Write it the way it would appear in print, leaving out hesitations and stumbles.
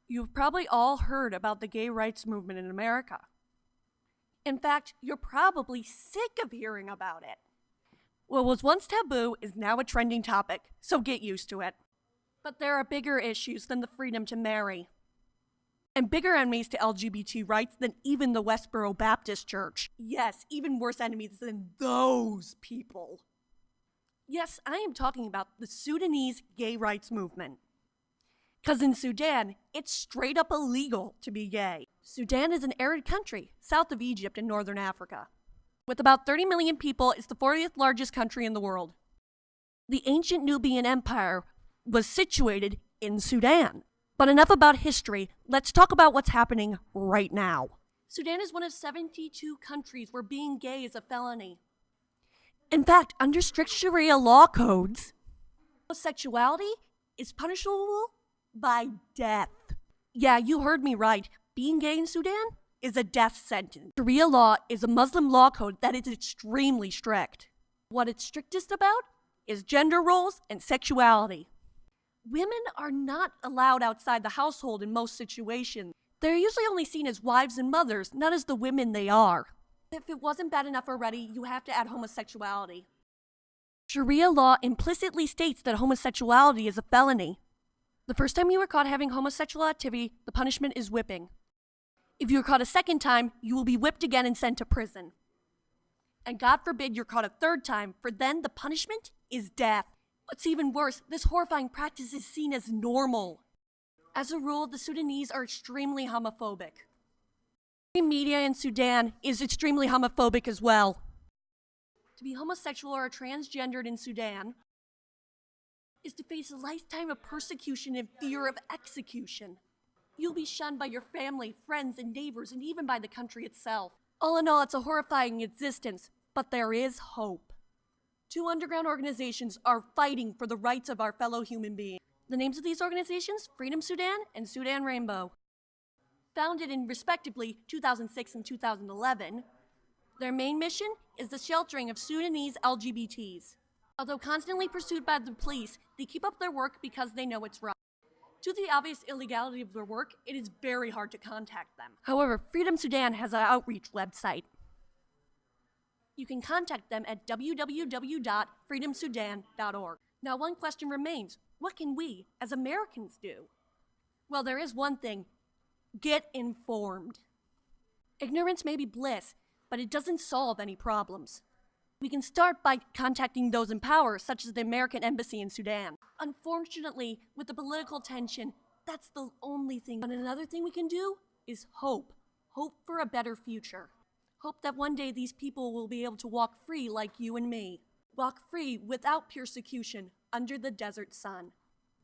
You've probably all heard about the gay rights movement in America. In fact, you're probably sick of hearing about it. What was once taboo is now a trending topic, so get used to it. But there are bigger issues than the freedom to marry, and bigger enemies to LGBT rights than even the Westboro Baptist Church. Yes, even worse enemies than those people. Yes, I am talking about the Sudanese gay rights movement. Because in Sudan, it's straight up illegal to be gay. Sudan is an arid country, south of Egypt in northern Africa. With about 30 million people, it's the 40th largest country in the world. The ancient Nubian Empire was situated in Sudan. But enough about history, let's talk about what's happening right now. Sudan is one of 72 countries where being gay is a felony. In fact, under strict Sharia law codes, homosexuality is punishable by death. Yeah, you heard me right. Being gay in Sudan is a death sentence. Sharia law is a Muslim law code that is extremely strict. What it's strictest about is gender roles and sexuality. Women are not allowed outside the household in most situations. They're usually only seen as wives and mothers, not as the women they are. If it wasn't bad enough already, you have to add homosexuality. Sharia law implicitly states that homosexuality is a felony. The first time you are caught having homosexual activity, the punishment is whipping. If you are caught a second time, you will be whipped again and sent to prison. And God forbid you're caught a third time, for then the punishment is death. What's even worse, this horrifying practice is seen as normal. As a rule, the Sudanese are extremely homophobic. The media in Sudan is extremely homophobic as well. To be homosexual or transgendered in Sudan is to face a lifetime of persecution and fear of execution. You'll be shunned by your family, friends, and neighbors, and even by the country itself. All in all, it's a horrifying existence, but there is hope. 2 underground organizations are fighting for the rights of our fellow human beings. The names of these organizations, Freedom Sudan and Sudan Rainbow. Founded in, respectively, 2006 and 2011, their main mission is the sheltering of Sudanese LGBTs. Although constantly pursued by the police, they keep up their work because they know it's right. Due to the obvious illegality of their work, it is very hard to contact them. However, Freedom Sudan has an outreach website. You can contact them at www.freedomsudan.org. Now, one question remains. What can we, as Americans, do? Well, there is one thing. Get informed. Ignorance may be bliss, but it doesn't solve any problems. We can start by contacting those in power, such as the American Embassy in Sudan. Unfortunately, with the political tension, that's the only thing. But another thing we can do is hope. Hope for a better future. Hope that one day these people will be able to walk free like you and me. Walk free without persecution under the desert sun.